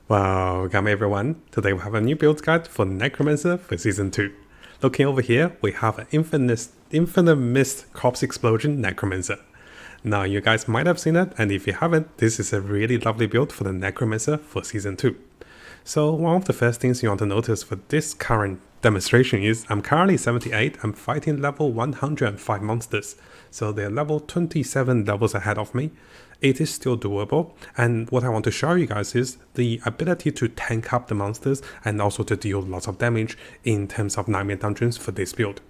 Welcome everyone, today we have a new build guide for Necromancer for Season 2. Looking over here, we have an Infinimist Corpse Explosion Necromancer. Now you guys might have seen it, and if you haven't, this is a really lovely build for the Necromancer for Season 2. So one of the first things you want to notice for this current demonstration is I'm currently 78, I'm fighting level 105 monsters, so they're level 27 levels ahead of me. It is still doable, and what I want to show you guys is the ability to tank up the monsters and also to deal lots of damage in terms of nightmare dungeons for this build.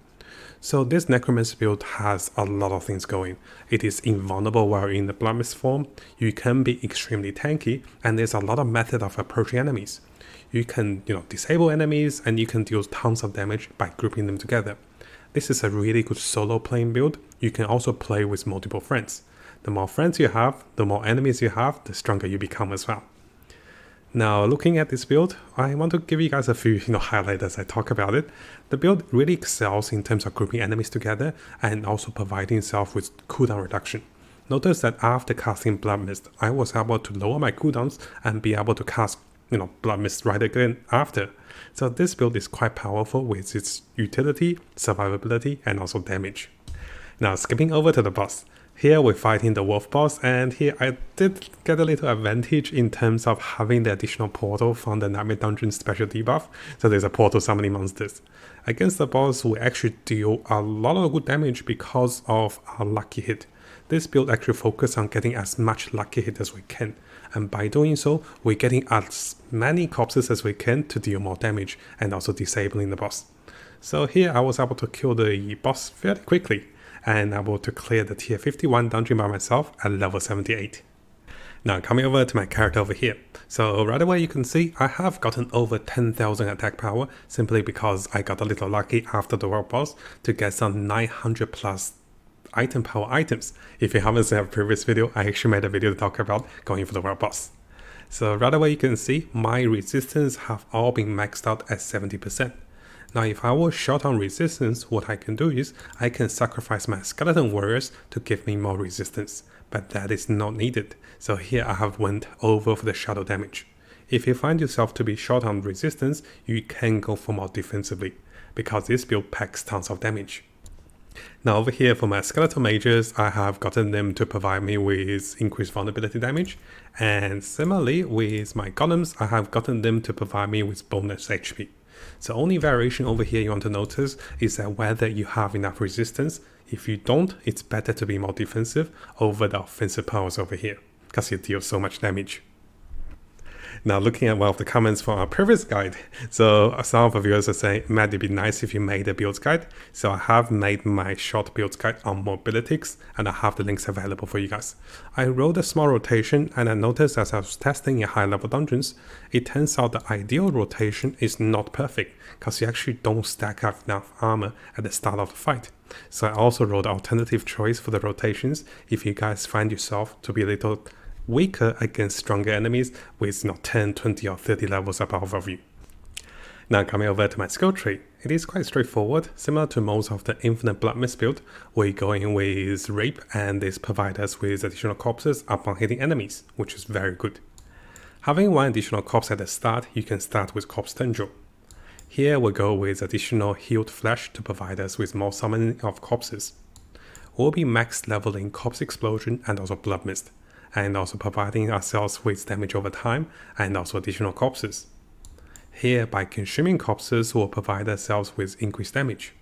So this Necromancer build has a lot of things going. It is invulnerable while in the Blood Mist form, you can be extremely tanky, and there's a lot of method of approaching enemies. You can disable enemies, and you can deal tons of damage by grouping them together. This is a really good solo playing build. You can also play with multiple friends. The more friends you have, the more enemies you have, the stronger you become as well. Now looking at this build, I want to give you guys a few highlights as I talk about it. The build really excels in terms of grouping enemies together and also providing itself with cooldown reduction. Notice that after casting Blood Mist, I was able to lower my cooldowns and be able to cast Blood Mist right again after. So this build is quite powerful with its utility, survivability, and also damage. Now skipping over to the boss. Here we're fighting the wolf boss, and here I did get a little advantage in terms of having the additional portal from the Nightmare Dungeon special debuff, so there's a portal summoning monsters. Against the boss, we actually deal a lot of good damage because of our lucky hit. This build actually focuses on getting as much lucky hit as we can, and by doing so, we're getting as many corpses as we can to deal more damage and also disabling the boss. So here I was able to kill the boss fairly quickly, and able to clear the tier 51 dungeon by myself at level 78. Now coming over to my character over here. So right away you can see I have gotten over 10,000 attack power simply because I got a little lucky after the world boss to get some 900 plus item power items. If you haven't seen a previous video, I actually made a video to talk about going for the world boss. So right away you can see my resistance have all been maxed out at 70%. Now if I was short on resistance, what I can do is I can sacrifice my skeleton warriors to give me more resistance, but that is not needed. So here I have went over for the shadow damage. If you find yourself to be short on resistance, you can go for more defensively, because this build packs tons of damage. Now over here for my skeletal mages, I have gotten them to provide me with increased vulnerability damage, and similarly with my golems, I have gotten them to provide me with bonus HP. So only variation over here you want to notice is that whether you have enough resistance. If you don't, it's better to be more defensive over the offensive powers over here, because you deal so much damage. Now looking at one of the comments from our previous guide, so some of the viewers are saying, Matt, it'd be nice if you made a build guide. So I have made my short build guide on mobilities, and I have the links available for you guys. I wrote a small rotation, and I noticed as I was testing in high level dungeons, it turns out the ideal rotation is not perfect, because you actually don't stack up enough armor at the start of the fight. So I also wrote an alternative choice for the rotations if you guys find yourself to be a little weaker against stronger enemies with 10, 20 or 30 levels above of you. Now coming over to my skill tree, it is quite straightforward, similar to most of the Infinite Blood Mist build. We're going with Rape, and this provides us with additional corpses upon hitting enemies, which is very good. Having one additional corpse at the start, you can start with Corpse Tendril. Here we'll go with additional healed flesh to provide us with more summoning of corpses. We'll be max leveling Corpse Explosion and also Blood Mist, and also providing ourselves with damage over time and also additional corpses. Here, by consuming corpses, we'll provide ourselves with increased damage.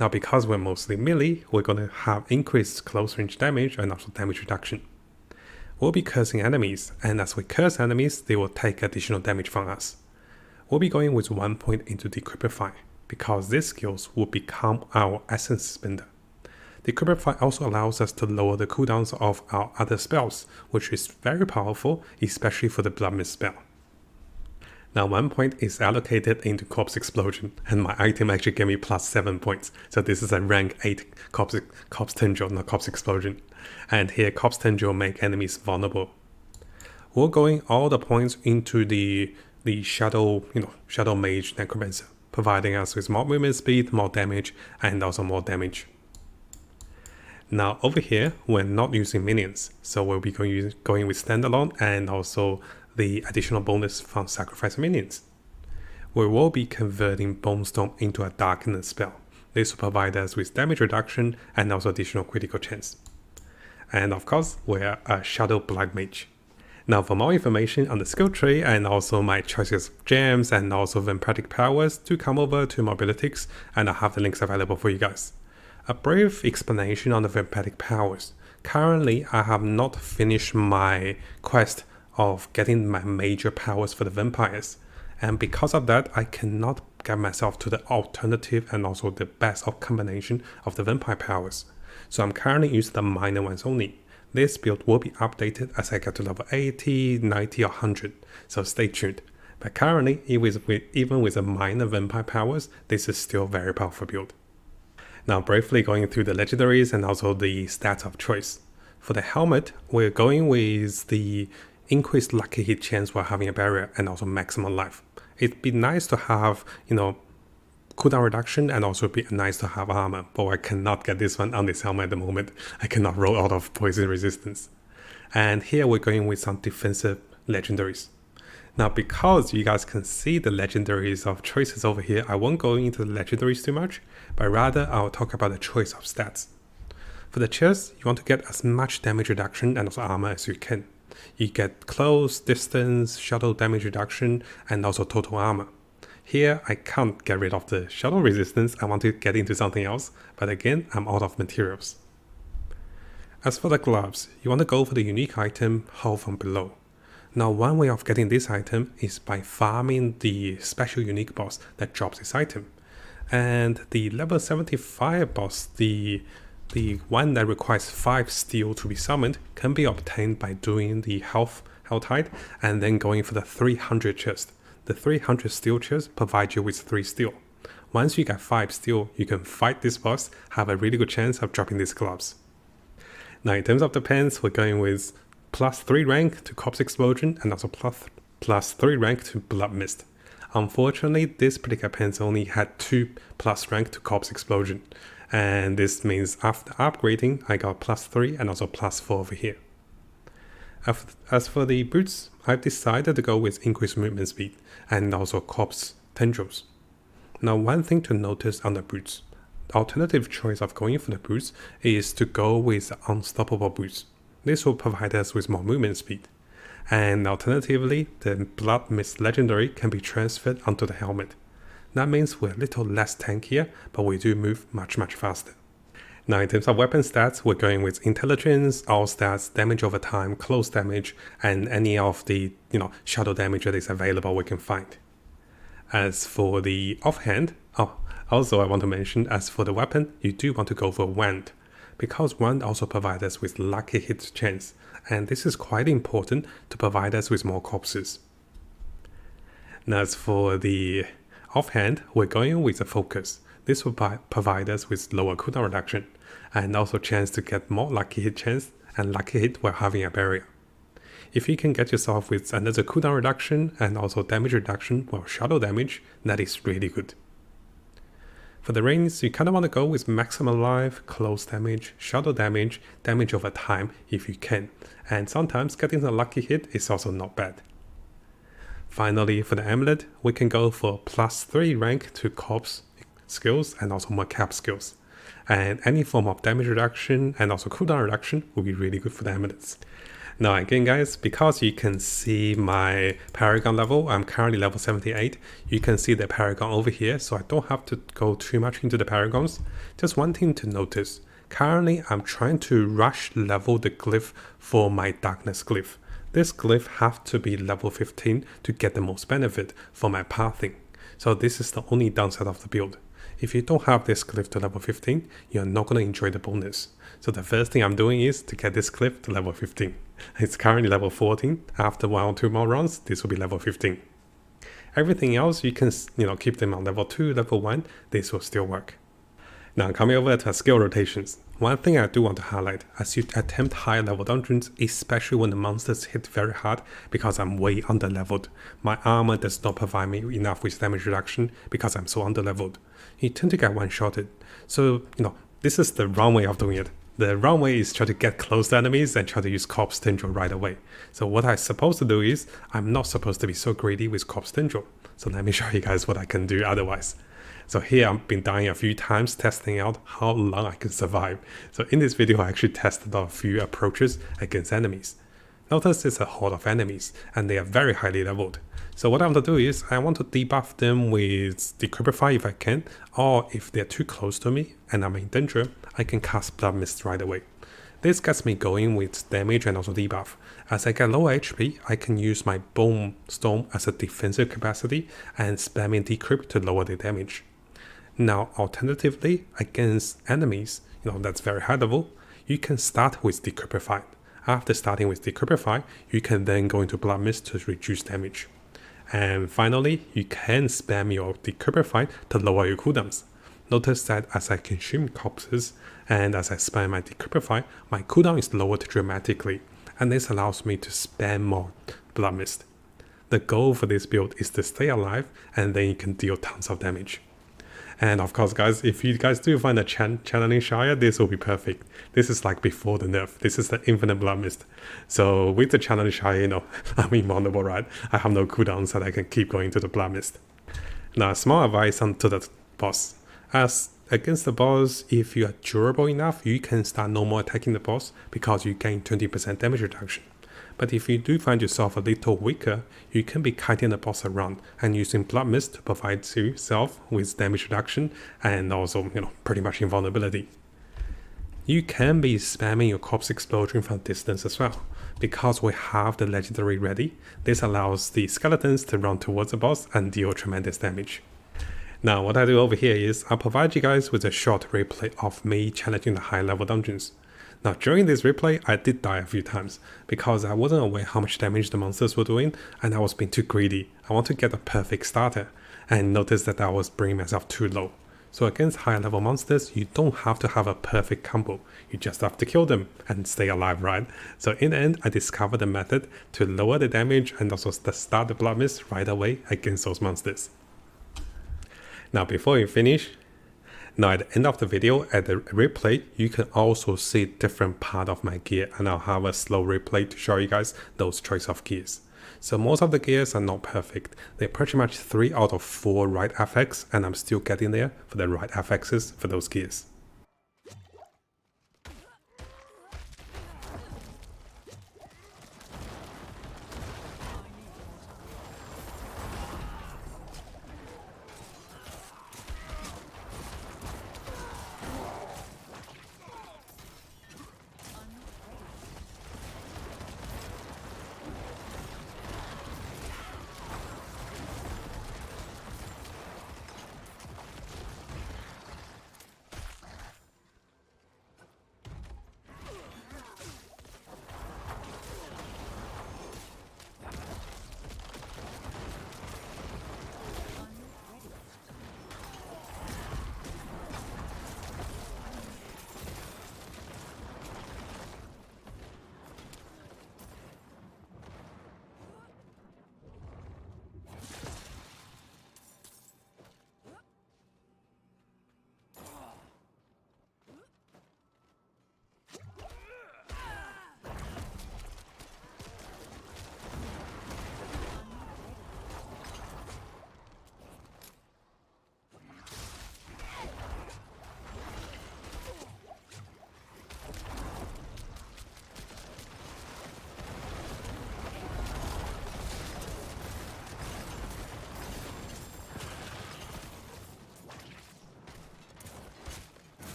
Now because we're mostly melee, we're going to have increased close range damage and also damage reduction. We'll be cursing enemies, and as we curse enemies, they will take additional damage from us. We'll be going with 1 point into Decryptify, because these skills will become our essence spender. Decryptify also allows us to lower the cooldowns of our other spells, which is very powerful, especially for the Blood Mist spell. Now 1 point is allocated into Corpse Explosion, and my item actually gave me plus 7 points, so this is a rank 8 Corpse Tendril, not Corpse Explosion. And here Corpse Tendril make enemies vulnerable. We're going all the points into the Shadow Mage Necromancer, providing us with more movement speed, more damage, and also more damage. Now over here, we're not using minions, so we'll be going with standalone and also the additional bonus from sacrifice minions. We will be converting Bone Storm into a Darkness spell. This will provide us with damage reduction and also additional critical chance. And of course, we're a Shadow Black Mage. Now for more information on the skill tree and also my choices of gems and also vampiric powers, do come over to Mobilitics and I'll have the links available for you guys. A brief explanation on the vampiric powers. Currently, I have not finished my quest of getting my major powers for the vampires. And because of that, I cannot get myself to the alternative and also the best combination of the vampire powers. So I'm currently using the minor ones only. This build will be updated as I get to level 80, 90 or 100, so stay tuned. But currently, even with the minor vampire powers, this is still a very powerful build. Now briefly going through the legendaries and also the stats of choice. For the helmet, we're going with the increased lucky hit chance while having a barrier and also maximum life. It'd be nice to have, cooldown reduction and also be nice to have armor, but I cannot get this one on this helmet at the moment. I cannot roll out of poison resistance. And here we're going with some defensive legendaries. Now because you guys can see the legendaries of choices over here, I won't go into the legendaries too much, but rather I'll talk about the choice of stats. For the chest, you want to get as much damage reduction and also armor as you can. You get close, distance, shuttle damage reduction, and also total armor. Here, I can't get rid of the shuttle resistance, I want to get into something else, but again, I'm out of materials. As for the gloves, you want to go for the unique item, Hold from Below. Now one way of getting this item is by farming the special unique boss that drops this item. And the level 75 boss, the one that requires 5 steel to be summoned, can be obtained by doing the health hide and then going for the 300 chest. The 300 steel chest provide you with 3 steel. Once you get 5 steel, you can fight this boss, have a really good chance of dropping these gloves. Now in terms of the pants, we're going with +3 rank to Corpse Explosion and also +3 rank to Blood Mist. Unfortunately, this particular pants only had 2+ rank to Corpse Explosion. And this means after upgrading, I got +3 and also +4 over here. As for the boots, I've decided to go with increased movement speed and also corpse tendrils. Now one thing to notice on the boots, the alternative choice of going for the boots is to go with the unstoppable boots. This will provide us with more movement speed. And alternatively, the Blood Mist legendary can be transferred onto the helmet. That means we're a little less tankier, but we do move much faster. Now in terms of weapon stats, we're going with intelligence, all stats, damage over time, close damage, and any of the shadow damage that is available we can find. As for the offhand, also I want to mention, as for the weapon, you do want to go for wand, because wand also provides us with lucky hit chance, and this is quite important to provide us with more corpses. Now as for the offhand, we're going with a focus. This will provide us with lower cooldown reduction and also chance to get more lucky hit chance and lucky hit while having a barrier. If you can get yourself with another cooldown reduction and also damage reduction while shadow damage, that is really good. For the rings, you kind of want to go with maximum life, close damage, shadow damage, damage over time if you can, and sometimes getting a lucky hit is also not bad. Finally, for the amulet, we can go for +3 rank to corpse skills and also more cap skills. And any form of damage reduction and also cooldown reduction will be really good for the amulets. Now again guys, because you can see my Paragon level, I'm currently level 78, you can see the Paragon over here, so I don't have to go too much into the Paragons. Just one thing to notice, currently I'm trying to rush level the glyph for my Darkness glyph. This glyph have to be level 15 to get the most benefit for my pathing. So this is the only downside of the build. If you don't have this glyph to level 15, you're not going to enjoy the bonus. So the first thing I'm doing is to get this glyph to level 15. It's currently level 14. After 1 or 2 more runs, this will be level 15. Everything else, you can keep them on level 2, level 1. This will still work. Now coming over to skill rotations. One thing I do want to highlight, as you attempt higher level dungeons, especially when the monsters hit very hard, because I'm way under leveled. My armor does not provide me enough with damage reduction because I'm so under leveled. You tend to get one-shotted. So, this is the wrong way of doing it. The wrong way is try to get close to enemies and try to use Corpse Tendril right away. So what I'm supposed to do is, I'm not supposed to be so greedy with Corpse Tendril. So let me show you guys what I can do otherwise. So here I've been dying a few times testing out how long I can survive. So in this video I actually tested out a few approaches against enemies. Notice it's a horde of enemies and they are very highly leveled. So what I want to do is I want to debuff them with Decrypify if I can, or if they're too close to me and I'm in danger, I can cast Blood Mist right away. This gets me going with damage and also debuff. As I get low HP, I can use my Bone Storm as a defensive capacity and spamming Decrypt to lower the damage. Now alternatively, against enemies, that's very high level, you can start with Decrypify. After starting with Decrypify, you can then go into Blood Mist to reduce damage. And finally, you can spam your Decrypify to lower your cooldowns. Notice that as I consume corpses and as I spam my Decrypify, my cooldown is lowered dramatically, and this allows me to spam more Blood Mist. The goal for this build is to stay alive and then you can deal tons of damage. And of course guys, if you guys do find a channeling Shire, this will be perfect. This is like before the nerf. This is the infinite Blood Mist. So with the channeling Shire, I'm invulnerable, right? I have no cooldowns and I can keep going to the Blood Mist. Now, a small advice onto the boss. As against the boss, if you are durable enough, you can start no more attacking the boss because you gain 20% damage reduction. But if you do find yourself a little weaker, you can be kiting the boss around and using Blood Mist to provide yourself with damage reduction and also, pretty much invulnerability. You can be spamming your Corpse Explosion from distance as well. Because we have the legendary ready, this allows the skeletons to run towards the boss and deal tremendous damage. Now what I do over here is I'll provide you guys with a short replay of me challenging the high level dungeons. Now during this replay I did die a few times because I wasn't aware how much damage the monsters were doing and I was being too greedy. I want to get a perfect starter and notice that I was bringing myself too low. So against high level monsters you don't have to have a perfect combo, you just have to kill them and stay alive, right? So in the end I discovered a method to lower the damage and also start the Blood Mist right away against those monsters. Now before we finish, now at the end of the video, at the replay, you can also see different part of my gear and I'll have a slow replay to show you guys those choice of gears. So most of the gears are not perfect. They're pretty much 3 out of 4 right FX and I'm still getting there for the right FXs for those gears.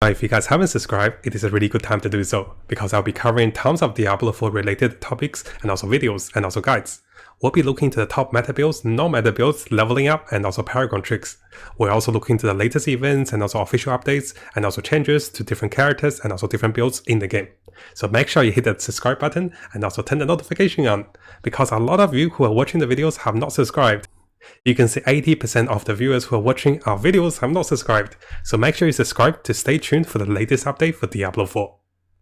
Now, if you guys haven't subscribed, it is a really good time to do so, because I'll be covering tons of Diablo 4 related topics and also videos and also guides. We'll be looking to the top meta builds, non-meta builds, leveling up, and also Paragon tricks. We're also looking to the latest events and also official updates, and also changes to different characters and also different builds in the game. So make sure you hit that subscribe button and also turn the notification on, because a lot of you who are watching the videos have not subscribed. You can see 80% of the viewers who are watching our videos have not subscribed, so make sure you subscribe to stay tuned for the latest update for Diablo 4.